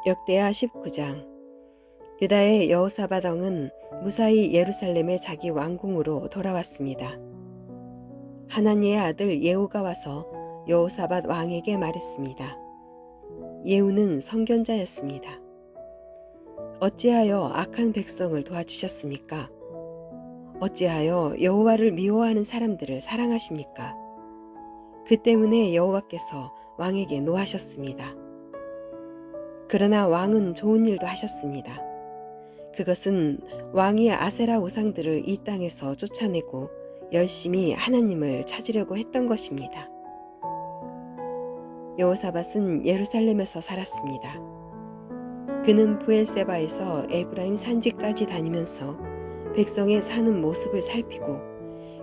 역대하 19장. 유다의 여호사밧 왕은 무사히 예루살렘의 자기 왕궁으로 돌아왔습니다. 하나니의 아들 예후가 와서 여호사밧 왕에게 말했습니다. 예후는 선견자였습니다. 어찌하여 악한 백성을 도와주셨습니까? 어찌하여 여호와를 미워하는 사람들을 사랑하십니까? 그 때문에 여호와께서 왕에게 노하셨습니다. 그러나 왕은 좋은 일도 하셨습니다. 그것은 왕이 아세라 우상들을 이 땅에서 쫓아내고 열심히 하나님을 찾으려고 했던 것입니다. 여호사밧은 예루살렘에서 살았습니다. 그는 브엘세바에서 에브라임 산지까지 다니면서 백성의 사는 모습을 살피고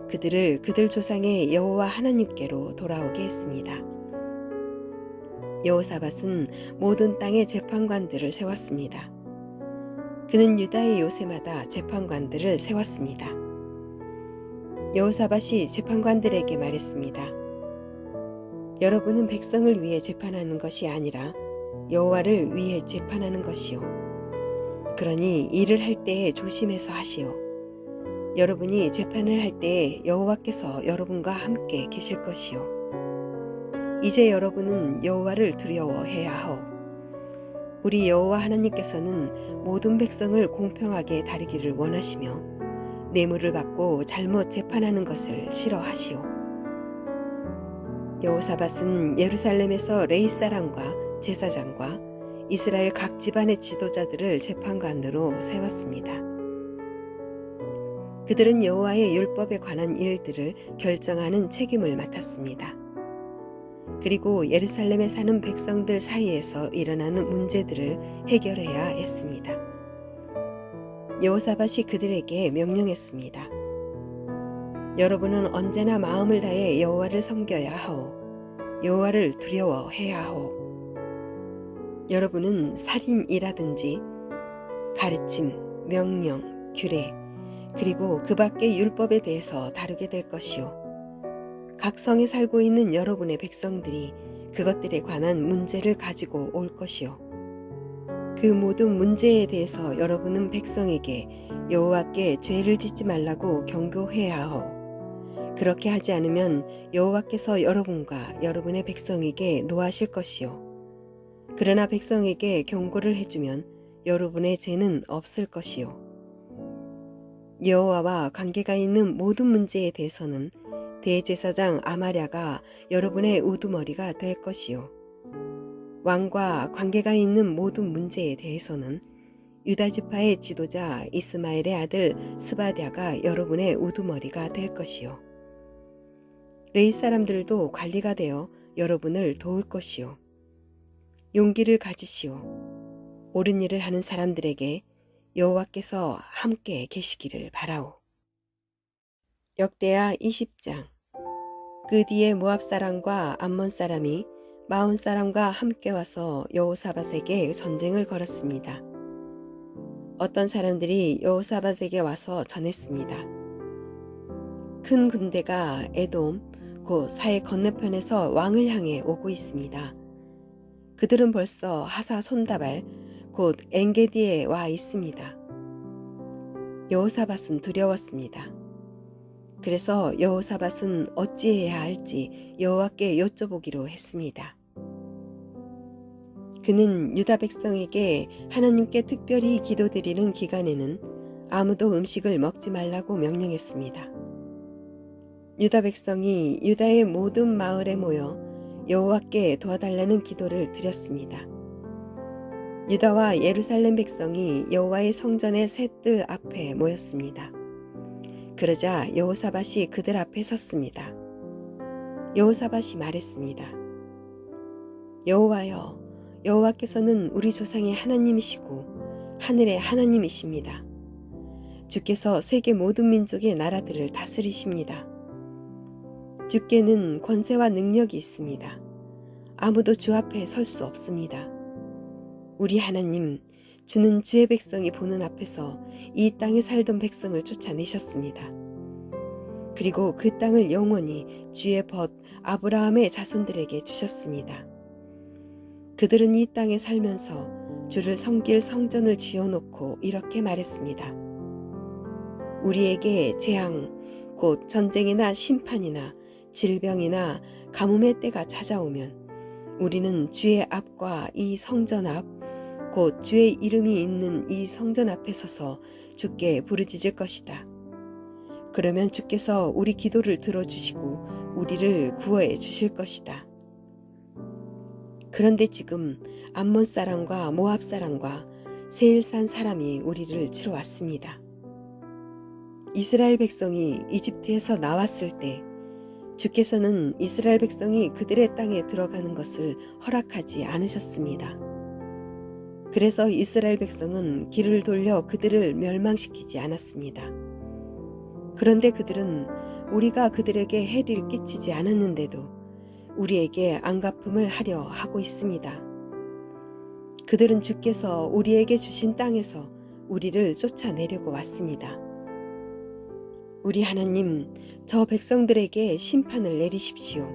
그들을 그들 조상의 여호와 하나님께로 돌아오게 했습니다. 여호사밧은 모든 땅의 재판관들을 세웠습니다. 그는 유다의 요새마다 재판관들을 세웠습니다. 여호사밧이 재판관들에게 말했습니다. 여러분은 백성을 위해 재판하는 것이 아니라 여호와를 위해 재판하는 것이요. 그러니 일을 할 때에 조심해서 하시오. 여러분이 재판을 할 때에 여호와께서 여러분과 함께 계실 것이요. 이제 여러분은 여호와를 두려워해야 하오. 우리 여호와 하나님께서는 모든 백성을 공평하게 다루기를 원하시며 뇌물을 받고 잘못 재판하는 것을 싫어하시오. 여호사밧은 예루살렘에서 레위 사람과 제사장과 이스라엘 각 집안의 지도자들을 재판관으로 세웠습니다. 그들은 여호와의 율법에 관한 일들을 결정하는 책임을 맡았습니다. 그리고 예루살렘에 사는 백성들 사이에서 일어나는 문제들을 해결해야 했습니다. 여호사밧이 그들에게 명령했습니다. 여러분은 언제나 마음을 다해 여호와를 섬겨야 하오. 여호와를 두려워해야 하오. 여러분은 살인이라든지 가르침, 명령, 규례, 그리고 그 밖의 율법에 대해서 다루게 될 것이요. 각 성에 살고 있는 여러분의 백성들이 그것들에 관한 문제를 가지고 올 것이요. 그 모든 문제에 대해서 여러분은 백성에게 여호와께 죄를 짓지 말라고 경고해야 하오. 그렇게 하지 않으면 여호와께서 여러분과 여러분의 백성에게 노하실 것이요. 그러나 백성에게 경고를 해주면 여러분의 죄는 없을 것이요. 여호와와 관계가 있는 모든 문제에 대해서는 대제사장 아마랴가 여러분의 우두머리가 될 것이요. 왕과 관계가 있는 모든 문제에 대해서는 유다 지파의 지도자 이스마엘의 아들 스바랴가 여러분의 우두머리가 될 것이요. 레위 사람들도 관리가 되어 여러분을 도울 것이요. 용기를 가지시오. 옳은 일을 하는 사람들에게 여호와께서 함께 계시기를 바라오. 역대하 20장. 그 뒤에 모압 사람과 암몬 사람이 마온 사람과 함께 와서 여호사밧에게 전쟁을 걸었습니다. 어떤 사람들이 여호사밧에게 와서 전했습니다. 큰 군대가 에돔, 곧 사해 건너편에서 왕을 향해 오고 있습니다. 그들은 벌써 하사 손다발, 곧 엔게디에 와 있습니다. 여호사밧은 두려웠습니다. 그래서 여호사밧은 어찌해야 할지 여호와께 여쭤보기로 했습니다. 그는 유다 백성에게 하나님께 특별히 기도드리는 기간에는 아무도 음식을 먹지 말라고 명령했습니다. 유다 백성이 유다의 모든 마을에 모여 여호와께 도와달라는 기도를 드렸습니다. 유다와 예루살렘 백성이 여호와의 성전의 셋뜰 앞에 모였습니다. 그러자 여호사밧이 그들 앞에 섰습니다. 여호사밧이 말했습니다. 여호와여, 여호와께서는 우리 조상의 하나님이시고 하늘의 하나님이십니다. 주께서 세계 모든 민족의 나라들을 다스리십니다. 주께는 권세와 능력이 있습니다. 아무도 주 앞에 설 수 없습니다. 우리 하나님, 주는 주의 백성이 보는 앞에서 이 땅에 살던 백성을 쫓아내셨습니다. 그리고 그 땅을 영원히 주의 벗 아브라함의 자손들에게 주셨습니다. 그들은 이 땅에 살면서 주를 섬길 성전을 지어놓고 이렇게 말했습니다. 우리에게 재앙, 곧 전쟁이나 심판이나 질병이나 가뭄의 때가 찾아오면 우리는 주의 앞과 이 성전 앞, 곧 주의 이름이 있는 이 성전 앞에 서서 주께 부르짖을 것이다. 그러면 주께서 우리 기도를 들어주시고 우리를 구원해 주실 것이다. 그런데 지금 암몬 사람과 모압 사람과 세일산 사람이 우리를 치러 왔습니다. 이스라엘 백성이 이집트에서 나왔을 때 주께서는 이스라엘 백성이 그들의 땅에 들어가는 것을 허락하지 않으셨습니다. 그래서 이스라엘 백성은 길을 돌려 그들을 멸망시키지 않았습니다. 그런데 그들은 우리가 그들에게 해를 끼치지 않았는데도 우리에게 안갚음을 하려 하고 있습니다. 그들은 주께서 우리에게 주신 땅에서 우리를 쫓아내려고 왔습니다. 우리 하나님, 저 백성들에게 심판을 내리십시오.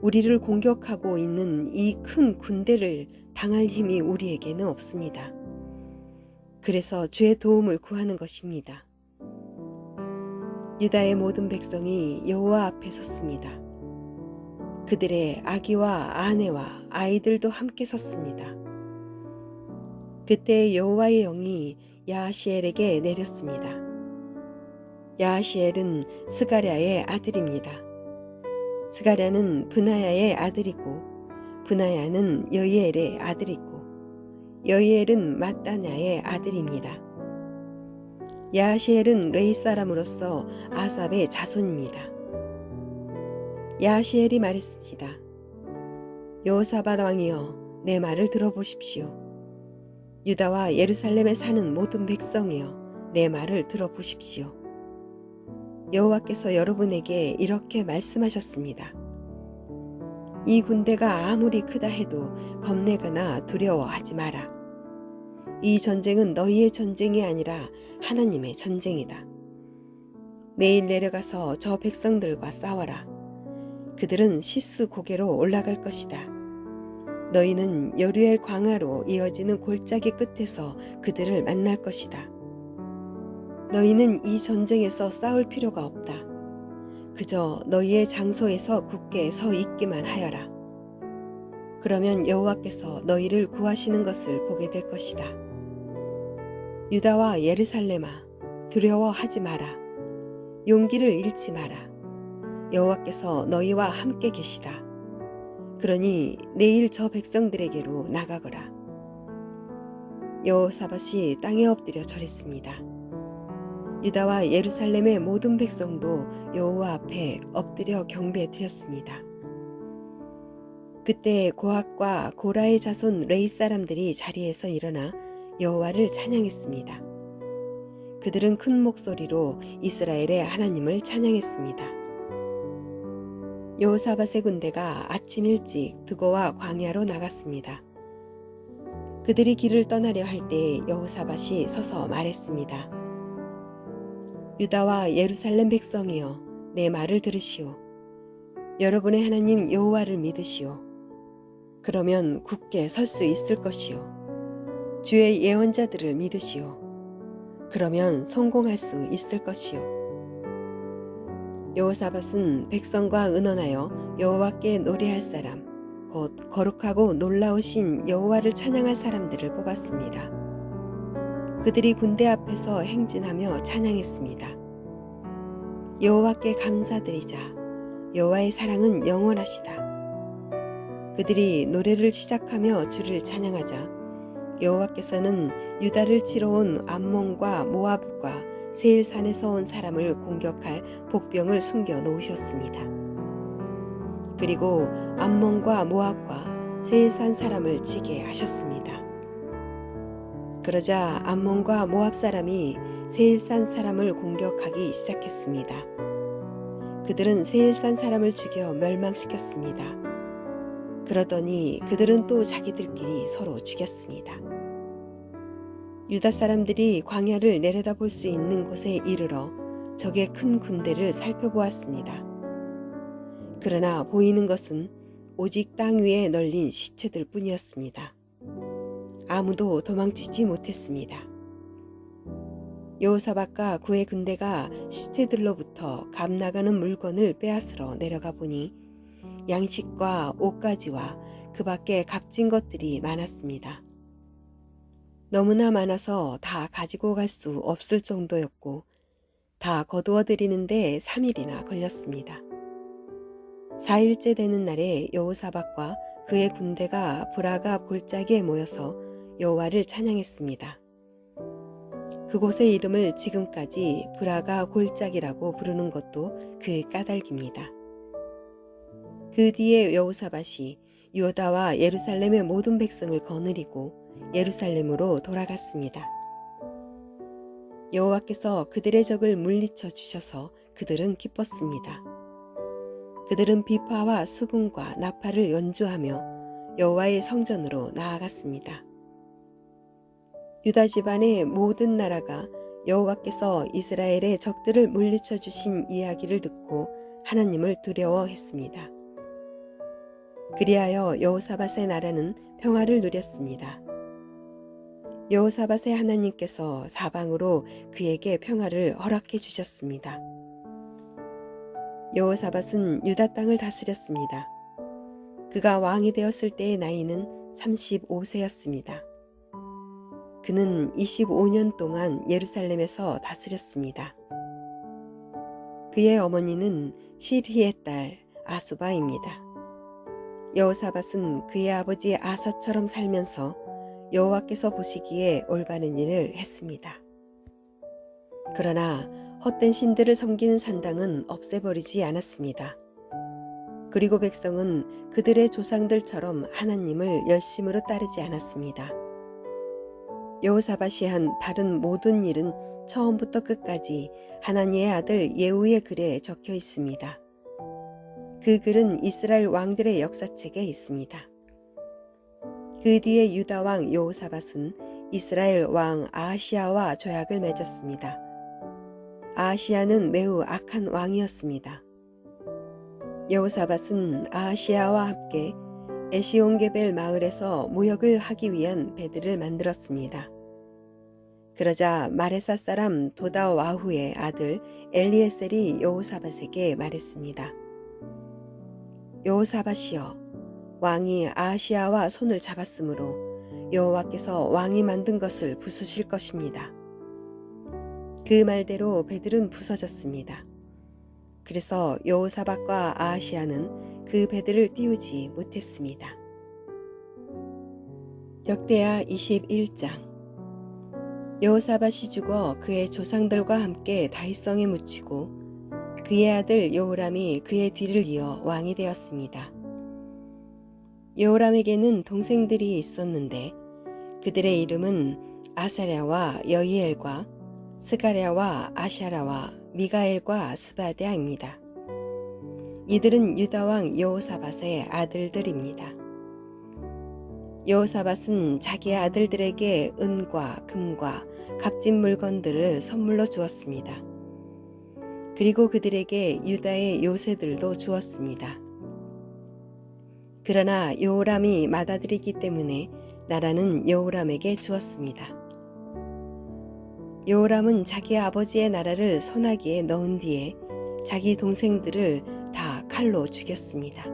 우리를 공격하고 있는 이 큰 군대를 당할 힘이 우리에게는 없습니다. 그래서 주의 도움을 구하는 것입니다. 유다의 모든 백성이 여호와 앞에 섰습니다. 그들의 아기와 아내와 아이들도 함께 섰습니다. 그때 여호와의 영이 야하시엘에게 내렸습니다. 야하시엘은 스가랴의 아들입니다. 스가랴는 브나야의 아들이고 브나야는 여이엘의 아들이고 여이엘은 mat단야의 아들입니다. 야하시엘은 레이 사람으로서 아삽의 자손입니다. 야하시엘이 말했습니다. 여호사밧 왕이여, 내 말을 들어보십시오. 유다와 예루살렘에 사는 모든 백성이여, 내 말을 들어보십시오. 여호와께서 여러분에게 이렇게 말씀하셨습니다. 이 군대가 아무리 크다 해도 겁내거나 두려워하지 마라. 이 전쟁은 너희의 전쟁이 아니라 하나님의 전쟁이다. 내일 내려가서 저 백성들과 싸워라. 그들은 시스 고개로 올라갈 것이다. 너희는 여류엘 광야로 이어지는 골짜기 끝에서 그들을 만날 것이다. 너희는 이 전쟁에서 싸울 필요가 없다. 그저 너희의 장소에서 굳게 서 있기만 하여라. 그러면 여호와께서 너희를 구하시는 것을 보게 될 것이다. 유다와 예루살렘아, 두려워하지 마라. 용기를 잃지 마라. 여호와께서 너희와 함께 계시다. 그러니 내일 저 백성들에게로 나가거라. 여호사밧이 땅에 엎드려 절했습니다. 유다와 예루살렘의 모든 백성도 여호와 앞에 엎드려 경배드렸습니다. 그때 고핫과 고라의 자손 레이 사람들이 자리에서 일어나 여호와를 찬양했습니다. 그들은 큰 목소리로 이스라엘의 하나님을 찬양했습니다. 여호사밧의 군대가 아침 일찍 드고와 광야로 나갔습니다. 그들이 길을 떠나려 할 때 여호사밧이 서서 말했습니다. 유다와 예루살렘 백성이여, 내 말을 들으시오. 여러분의 하나님 여호와를 믿으시오. 그러면 굳게 설 수 있을 것이오. 주의 예언자들을 믿으시오. 그러면 성공할 수 있을 것이오. 여호사밧은 백성과 의논하여 여호와께 노래할 사람, 곧 거룩하고 놀라우신 여호와를 찬양할 사람들을 뽑았습니다. 그들이 군대 앞에서 행진하며 찬양했습니다. 여호와께 감사드리자. 여호와의 사랑은 영원하시다. 그들이 노래를 시작하며 주를 찬양하자 여호와께서는 유다를 치러 온 암몬과 모압과 세일산에서 온 사람을 공격할 복병을 숨겨 놓으셨습니다. 그리고 암몬과 모압과 세일산 사람을 치게 하셨습니다. 그러자 암몬과 모압 사람이 세일산 사람을 공격하기 시작했습니다. 그들은 세일산 사람을 죽여 멸망시켰습니다. 그러더니 그들은 또 자기들끼리 서로 죽였습니다. 유다 사람들이 광야를 내려다볼 수 있는 곳에 이르러 적의 큰 군대를 살펴보았습니다. 그러나 보이는 것은 오직 땅 위에 널린 시체들 뿐이었습니다. 아무도 도망치지 못했습니다. 여호사밧과 그의 군대가 시체들로부터 값 나가는 물건을 빼앗으러 내려가 보니 양식과 옷가지와 그 밖에 값진 것들이 많았습니다. 너무나 많아서 다 가지고 갈 수 없을 정도였고 다 거두어 드리는데 3일이나 걸렸습니다. 4일째 되는 날에 여호사밧과 그의 군대가 브라가 골짜기에 모여서 여호와를 찬양했습니다. 그곳의 이름을 지금까지 브라가 골짜기라고 부르는 것도 그 까닭입니다. 그 뒤에 여호사밧이 유다와 예루살렘의 모든 백성을 거느리고 예루살렘으로 돌아갔습니다. 여호와께서 그들의 적을 물리쳐 주셔서 그들은 기뻤습니다. 그들은 비파와 수금과 나팔을 연주하며 여호와의 성전으로 나아갔습니다. 유다 집안의 모든 나라가 여호와께서 이스라엘의 적들을 물리쳐 주신 이야기를 듣고 하나님을 두려워했습니다. 그리하여 여호사밧의 나라는 평화를 누렸습니다. 여호사밧의 하나님께서 사방으로 그에게 평화를 허락해 주셨습니다. 여호사밧은 유다 땅을 다스렸습니다. 그가 왕이 되었을 때의 나이는 35세였습니다. 그는 25년 동안 예루살렘에서 다스렸습니다. 그의 어머니는 시리의 딸 아수바입니다. 여호사밧은 그의 아버지 아사처럼 살면서 여호와께서 보시기에 올바른 일을 했습니다. 그러나 헛된 신들을 섬기는 산당은 없애버리지 않았습니다. 그리고 백성은 그들의 조상들처럼 하나님을 열심으로 따르지 않았습니다. 여호사밧이 한 다른 모든 일은 처음부터 끝까지 하나님의 아들 예후의 글에 적혀 있습니다. 그 글은 이스라엘 왕들의 역사책에 있습니다. 그 뒤에 유다 왕 여호사밧은 이스라엘 왕 아하시야와 조약을 맺었습니다. 아하시야는 매우 악한 왕이었습니다. 여호사밧은 아하시야와 함께 에시온게벨 마을에서 무역을 하기 위한 배들을 만들었습니다. 그러자 마레사 사람 도다와후의 아들 엘리에셀이 여호사밧에게 말했습니다. 여호사밧이여, 왕이 아하시야와 손을 잡았으므로 여호와께서 왕이 만든 것을 부수실 것입니다. 그 말대로 배들은 부서졌습니다. 그래서 여호사밧과 아하시야는 그 배들을 띄우지 못했습니다. 역대하 21장. 여호사밧이 죽어 그의 조상들과 함께 다윗성에 묻히고 그의 아들 여호람이 그의 뒤를 이어 왕이 되었습니다. 여호람에게는 동생들이 있었는데 그들의 이름은 아사랴와 여이엘과 스가랴와 아샤라와 미가엘과 스바랴입니다. 이들은 유다 왕 여호사밧의 아들들입니다. 여호사밧은 자기의 아들들에게 은과 금과 값진 물건들을 선물로 주었습니다. 그리고 그들에게 유다의 요새들도 주었습니다. 그러나 여호람이 맏아들이기 때문에 나라는 여호람에게 주었습니다. 여호람은 자기 아버지의 나라를 소나기에 넣은 뒤에 자기 동생들을 다 칼로 죽였습니다.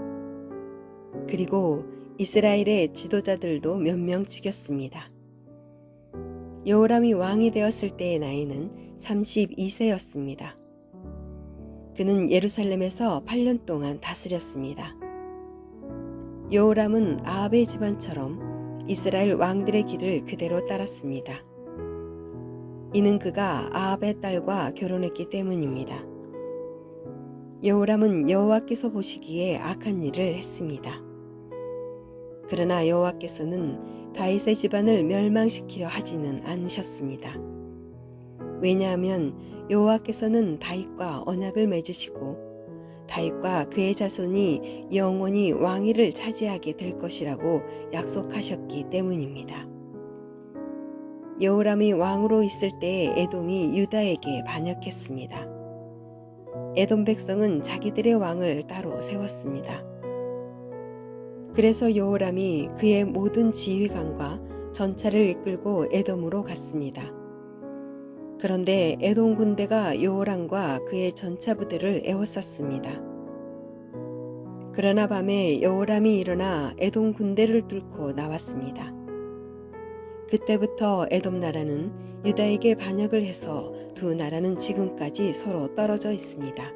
그리고 이스라엘의 지도자들도 몇 명 죽였습니다. 여호람이 왕이 되었을 때의 나이는 32세였습니다. 그는 예루살렘에서 8년 동안 다스렸습니다. 여호람은 아합의 집안처럼 이스라엘 왕들의 길을 그대로 따랐습니다. 이는 그가 아합의 딸과 결혼했기 때문입니다. 여호람은 여호와께서 보시기에 악한 일을 했습니다. 그러나 여호와께서는 다윗의 집안을 멸망시키려 하지는 않으셨습니다. 왜냐하면 여호와께서는 다윗과 언약을 맺으시고 다윗과 그의 자손이 영원히 왕위를 차지하게 될 것이라고 약속하셨기 때문입니다. 여호람이 왕으로 있을 때 에돔이 유다에게 반역했습니다. 에돔 백성은 자기들의 왕을 따로 세웠습니다. 그래서 여호람이 그의 모든 지휘관과 전차를 이끌고 에돔으로 갔습니다. 그런데 에돔 군대가 여호람과 그의 전차 부대를 에워쌌습니다. 그러나 밤에 여호람이 일어나 에돔 군대를 뚫고 나왔습니다. 그때부터 에돔 나라는 유다에게 반역을 해서 두 나라는 지금까지 서로 떨어져 있습니다.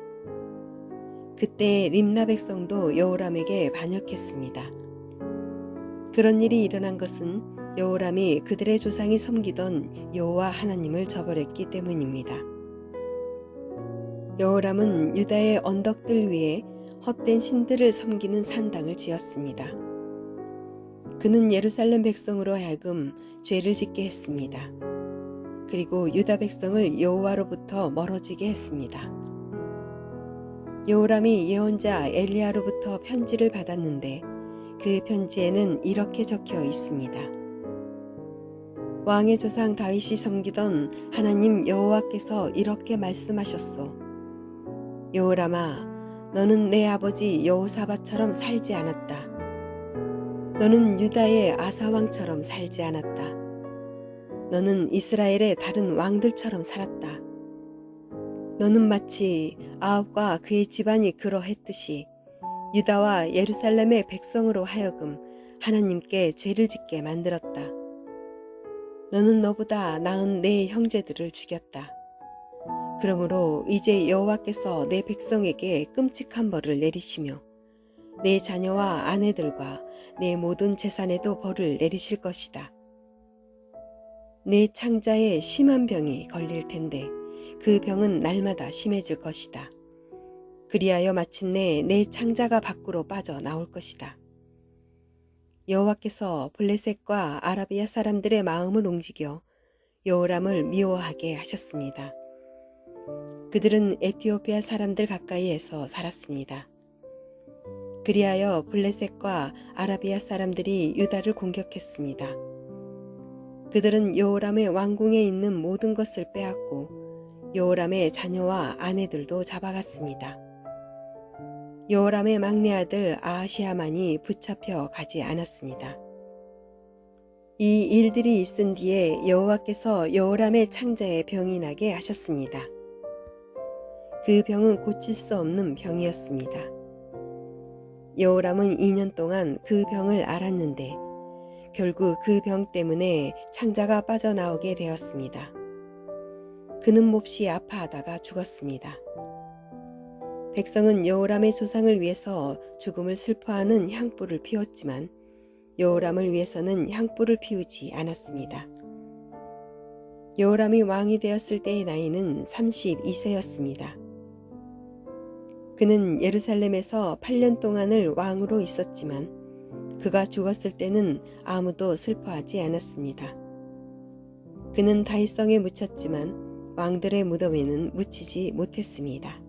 그때 림나 백성도 여호람에게 반역했습니다. 그런 일이 일어난 것은 여호람이 그들의 조상이 섬기던 여호와 하나님을 저버렸기 때문입니다. 여호람은 유다의 언덕들 위에 헛된 신들을 섬기는 산당을 지었습니다. 그는 예루살렘 백성으로 하여금 죄를 짓게 했습니다. 그리고 유다 백성을 여호와로부터 멀어지게 했습니다. 여호람이 예언자 엘리야로부터 편지를 받았는데 그 편지에는 이렇게 적혀 있습니다. 왕의 조상 다윗이 섬기던 하나님 여호와께서 이렇게 말씀하셨소. 여호람아, 너는 내 아버지 여호사밧처럼 살지 않았다. 너는 유다의 아사왕처럼 살지 않았다. 너는 이스라엘의 다른 왕들처럼 살았다. 너는 마치 아합과 그의 집안이 그러했듯이 유다와 예루살렘의 백성으로 하여금 하나님께 죄를 짓게 만들었다. 너는 너보다 나은 내 형제들을 죽였다. 그러므로 이제 여호와께서 내 백성에게 끔찍한 벌을 내리시며 내 자녀와 아내들과 내 모든 재산에도 벌을 내리실 것이다. 내 창자에 심한 병이 걸릴 텐데 그 병은 날마다 심해질 것이다. 그리하여 마침내 내 창자가 밖으로 빠져 나올 것이다. 여호와께서 블레셋과 아라비아 사람들의 마음을 움직여 여호람을 미워하게 하셨습니다. 그들은 에티오피아 사람들 가까이에서 살았습니다. 그리하여 블레셋과 아라비아 사람들이 유다를 공격했습니다. 그들은 여호람의 왕궁에 있는 모든 것을 빼앗고 여호람의 자녀와 아내들도 잡아갔습니다. 여호람의 막내 아들 아하시야만이 붙잡혀 가지 않았습니다. 이 일들이 있은 뒤에 여호와께서 여호람의 창자에 병이 나게 하셨습니다. 그 병은 고칠 수 없는 병이었습니다. 여호람은 2년 동안 그 병을 앓았는데 결국 그 병 때문에 창자가 빠져나오게 되었습니다. 그는 몹시 아파하다가 죽었습니다. 백성은 여호람의 조상을 위해서 죽음을 슬퍼하는 향불을 피웠지만 여호람을 위해서는 향불을 피우지 않았습니다. 여호람이 왕이 되었을 때의 나이는 32세였습니다. 그는 예루살렘에서 8년 동안을 왕으로 있었지만 그가 죽었을 때는 아무도 슬퍼하지 않았습니다. 그는 다윗성에 묻혔지만 왕들의 무덤에는 묻히지 못했습니다.